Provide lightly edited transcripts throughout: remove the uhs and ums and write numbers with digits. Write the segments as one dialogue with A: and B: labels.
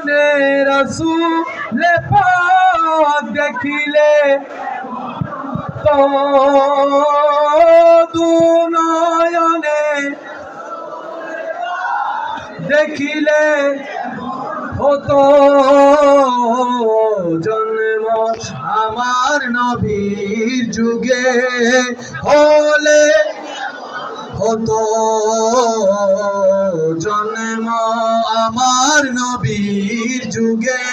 A: নয়নে রাসূল পাক দেখিলে তো দু নয়নে দেখিলে হতো জন্ম আমার নবীর যুগে হলে হতো জন্ম আমার নবীর যুগে।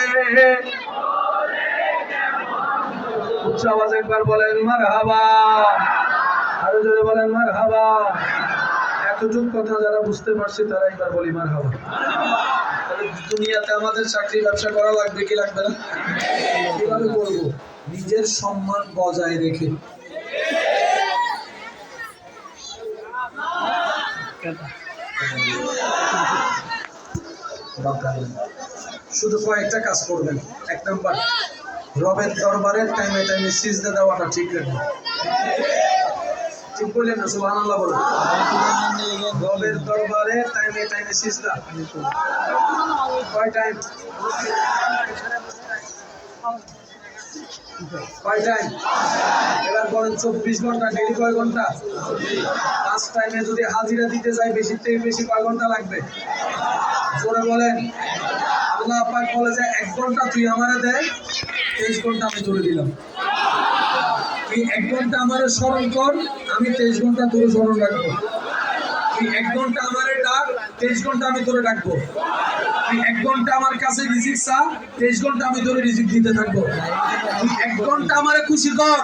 A: উচ্চ আওয়াজে একবার বলেন মারহাবা, আরো জোরে বলেন মারহাবা। এতটুক কথা যারা বুঝতে পারছি তারা একবার বলি মারহাবা। দুনিয়াতে আমাদের চাকরি ব্যবসা করা লাগবে কি লাগবে না? কিভাবে করবো? নিজের সম্মান বজায় রেখে। শুধু কয়েকটা কাজ করবেন। এক নাম্বার, রবের দরবারে টাইমে টাইমে সিজদা দেওয়াটা ঠিক রাখবেন। ঠিক বললেন না? সুবহানাল্লাহ বলুন। রবের দরবারে টাইমে টাইমে সিজদা। কয় টাইম? কয় টাইম? এবার বলেন 24 ঘন্টা, ডেলি কয় ঘন্টা? 5 টাইমে যদি হাজিরা দিতে যাই বেশি থেকে বেশি কয় ঘন্টা লাগবে? জোরে বলেন। আল্লাহ পাক বলে যে 1 ঘন্টা তুই আমারে দে, 23 ঘন্টা আমি তোরে দিলাম। তুই 1 ঘন্টা আমারে স্মরণ কর, আমি 23 ঘন্টা তোরে স্মরণ রাখবো। তুই 1 ঘন্টা আমারে ডাক, 23 ঘন্টা আমি তোরে ডাকবো। তুই 1 ঘন্টা আমার কাছে রিজিক চা, 23 ঘন্টা আমি তোরে রিজিক দিতে থাকবো। তুই 1 ঘন্টা আমারে খুশি কর,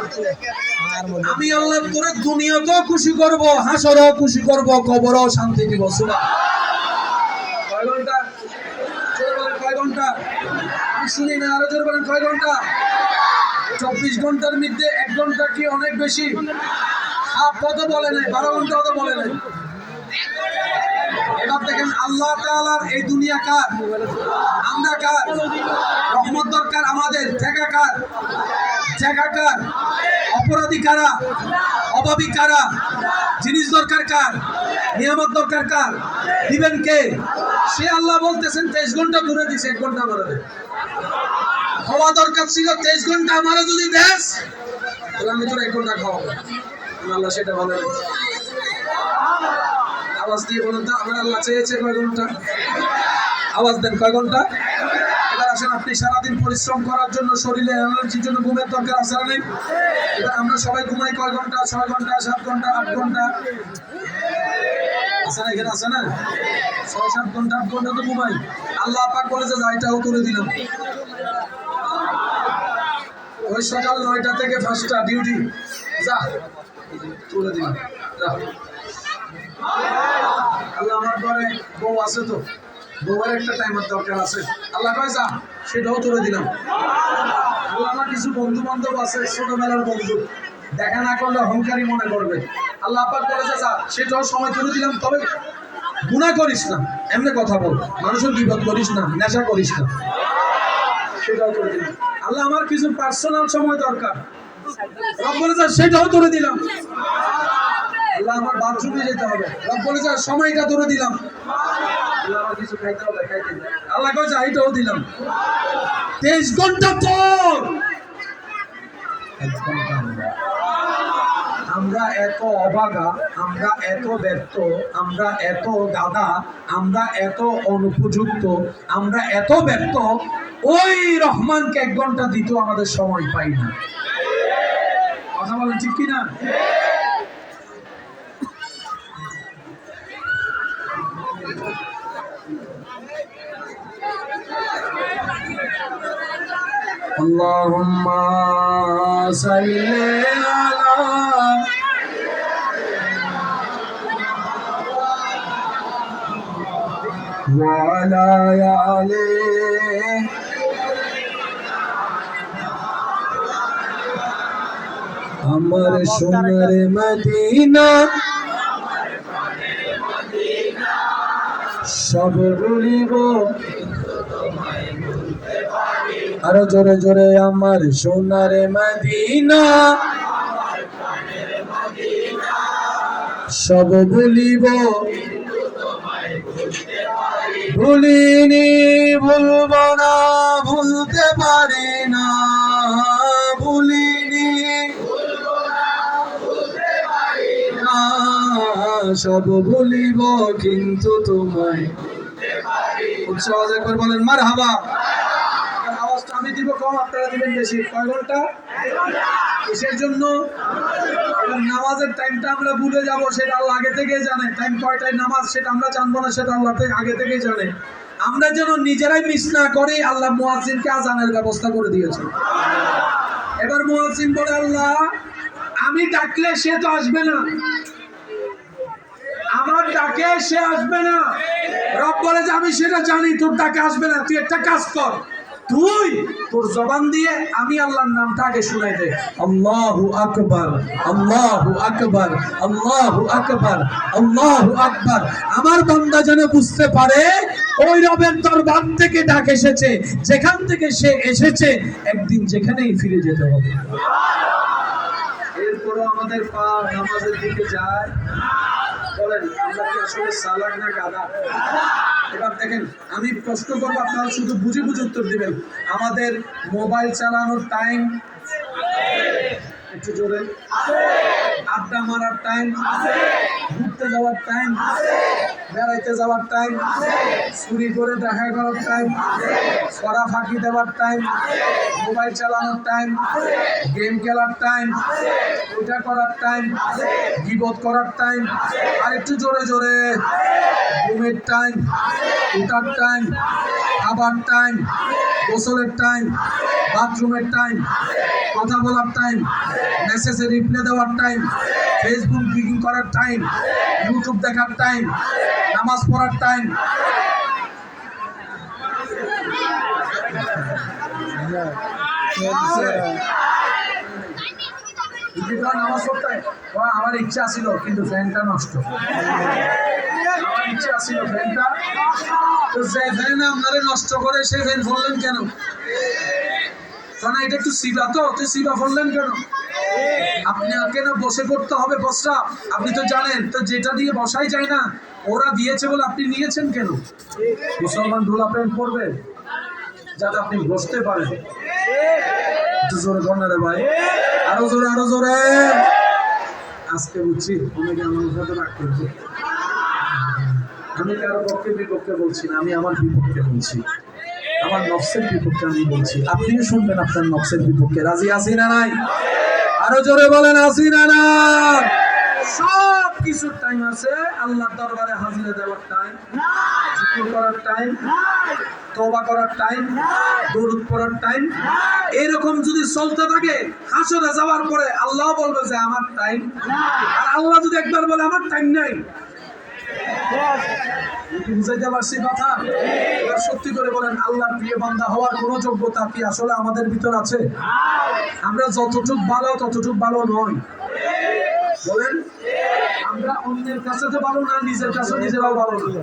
A: আমি আল্লাহ তোরে দুনিয়াতেও খুশি করব, হাসরেও খুশি করব, কবরেও শান্তি দিব। সুবহানাল্লাহ। কয় ঘন্টা? জোরে বলেন কয় ঘন্টা? আমি শুনি না, আরো জোরে বলেন কয় ঘন্টা? 24 ঘন্টার মধ্যে 1 ঘন্টা কি অনেক বেশি? কত বলে নাই? 12 ঘন্টাও তো বলে নাই। এবার দেখেন আল্লাহ তাআলার এই দুনিয়া কার? আমরা কার? রহমত দরকার আমাদের, জায়গা কার? জায়গা কার? অপরাধী কারা? অভাবী কারা? জিনিস দরকার কার? নিয়ামত দরকার কার? দিবেন কে? সে আল্লাহ বলতেছেন 23 ঘন্টা দূরে দিছে, 1 ঘন্টা আমারে দে। হওয়া দরকার ছিল 23 ঘন্টা আমারে যদি দেস তাহলে আমি তোর 1 ঘন্টা খাওয়াবো। আল্লাহ সেটা বলে। আওয়াজ দিয়ে বলুন তো, আমার আল্লাহ চেয়েছে কয় ঘন্টা? আওয়াজ দেন কয় ঘন্টা? এবার আসেন, আপনি সারাদিন পরিশ্রম করার জন্য, শরীরে এনার্জির জন্য ঘুমের দরকার আছে না নেই? এবার আমরা সবাই ঘুমাই কয় ঘন্টা? 6 ঘন্টা, 7 ঘন্টা, 8 ঘন্টা আছে না? এখানে আছে না? 6, 7 ঘন্টা, 8 ঘন্টা তো ঘুমাই। আল্লাহ পাক বলেছে যা, এটাও করে দিলাম। ওই সকাল 9টা থেকে 5টা ডিউটি, যা তুলে দিলাম, যা। আল্লাহ আমার ঘরে বউ আছে তো, বউয়ের একটা টাইমের দরকার আছে, আল্লাহ কয় যা, সেটাও তুলে দিলাম। আল্লাহ আমার কিছু বন্ধু বান্ধব আছে, ছোটবেলার বন্ধু, দেখা না করলে অহংকারী মনে করবে, আল্লাহ পাক বলেছে যা, সেটাও সময় তুলে দিলাম। তবে গুনাহ করিস না, এমনি কথা বল, মানুষের বিপদ করিস না, নেশা করিস না, সেটাও তুলে দিলাম। আল্লাহ আমার কিছু পার্সোনাল সময় দরকার, রব বলেছে সেটাও তুলে দিলাম। আল্লাহ আমার বাথরুমে যেতে হবে, রব বলেছে সময়টা তুলে দিলাম। আল্লাহ আমার কিছু খাইতে হবে, খাইতে হবে, আল্লাহ কইছে এইটাও দিলাম। 23 ঘন্টা তোর, 1 ঘন্টা আমরা এত অভাগা, আমরা এত ব্যর্থ, আমরা এত গাধা, আমরা এত অনুপযুক্ত, আমরা এত ব্যর্থ, ওই রহমানকে 1 ঘন্টা দিতেও আমাদের সময় পাই না। কথা বলেন ঠিক কিনা? আল্লাহুম্মা সাল্লি আলা ওয়া আলা আলি আমার সোনার মদিনা, সব ভুলিব, আরো জোরে জোরে, আমার সোনার মদিনা, সব ভুলিব, ভুলিনি ভুলব না, ভুলতে পারি না, ভুলিনি না, সব ভুলিব কিন্তু তোমায়। উচ্চ আওয়াজে একবার বলেন মারহাবা। আওয়াজটা আমি দিব কম, আপনারা দিবেন বেশি। কয় ঘন্টা? কিসের জন্য? নামাজের টাইমটা আমরা ভুলে যাব, সেটা আল্লাহ আগে থেকেই জানে। টাইম কয়টায় নামাজ সেটা আমরা জানবো না, সেটা আল্লাহ আগে থেকেই জানে। আমরা যেন নিজেরাই মিস না করি, আল্লাহ মুয়াজ্জিনকে আজানের ব্যবস্থা করে দিয়েছে। এবার মুয়াজ্জিন বলে, আল্লাহ আমি ডাকলে সে তো আসবে না, আমার ডাকে সে আসবে না। রব বলে যে আমি সেটা জানি, তোর ডাকে আসবে না। তুই একটা কাজ কর, তুই তোর জবান দিয়ে আমি আল্লাহর নামটা আগে শুনাই দে। আল্লাহু আকবার, আল্লাহু আকবার, আল্লাহু আকবার, আল্লাহু আকবার। আমার বান্দা যেন বুঝতে পারে ওই রবের দরবার থেকে ডাক এসেছে, যেখান থেকে সে এসেছে একদিন যেখানেই ফিরে যেতে হবে। এরপরও আমাদের পা নামাজের দিকে যায়। বলেন আমরা কি আসলে সালাক না গাদা? এবার দেখেন, আমি প্রশ্ন করবো, আপনারা শুধু বুঝে বুঝে উত্তর দিবেন। আমাদের মোবাইল চালানোর টাইম একটু জোরে, আড্ডা মারার টাইম, ঘুরতে যাওয়ার টাইম, বেড়াইতে যাওয়ার টাইম, চুরি করে দেখা করার টাইম, ছড়া ফাঁকি দেওয়ার টাইম, মোবাইল চালানোর টাইম, গেম খেলার টাইম, ওইটা করার টাইম, গীবত করার টাইম, আর একটু জোরে জোরে, ঘুমের টাইম, উঠার টাইম, খাবার টাইম, গোসলের টাইম, বাথরুমের টাইম, কথা বলার টাইম, মেসেজে রিপ্লাই দেওয়ার টাইম, ফেসবুক ক্লিকিং করার টাইম, ইউটিউব দেখার টাইম, নামাজ পড়ার টাইম। নামাজ পড়তে আমার ইচ্ছা ছিল, কিন্তু ফ্যানটা নষ্ট। আমার ইচ্ছা ছিল ফ্যানটা, তো যে ফ্যান আপনারা নষ্ট করে সেই ফ্যান ফেললেন কেন? কারণ এটা একটু সিবা, তো তুই সিবা ফেললেন কেন? আপনি কেন বসে পড়তে হবে বসরা? আপনি তো জানেন, তো যেটা দিয়ে বসাই যায় না, ওরা দিয়েছে বলে আপনি নিয়েছেন কেন? মুসলমান ধুলা প্যান্ট পরবে যাতে আপনি বসতে পারেন। একটু জোরে বলেন রে ভাই, আরো জোরে, আরো জোরে। আজকে বুঝছি অনেকে আমার সাথে রাগ করবে। আমি কারো পক্ষে বিপক্ষে বলছি না, আমি আমার বিপক্ষে বলছি, আমার নফসের বিপক্ষে আমি বলছি। আপনিও শুনবেন আপনার নফসের বিপক্ষে। রাজি আছি না নাই? আরো জোরে বলেন আছি না না? সব কিছুর টাইম আছে। আল্লাহর দরবারে হাজিরা দেওয়ার টাইম, জিকির করার টাইম, তওবা করার টাইম, দরুদ পড়ার টাইম। এরকম যদি চলতে থাকে, হাসরে যাওয়ার পরে আল্লাহ বলবে যে আমার টাইম। আর আল্লাহ যদি একবার বলে আমার টাইম নাই, বুঝাইতে পারছি কথা? এবার সত্যি করে বলেন, আল্লাহর প্রিয় বান্দা হওয়ার কোনো যোগ্যতা কি আসলে আমাদের ভিতর আছে? আমরা যতটুক ভালো ততটুক ভালো নয়। বলেন, আমরা অন্যের কাছে তো ভালো না, নিজের কাছে নিজেরাও ভালো না।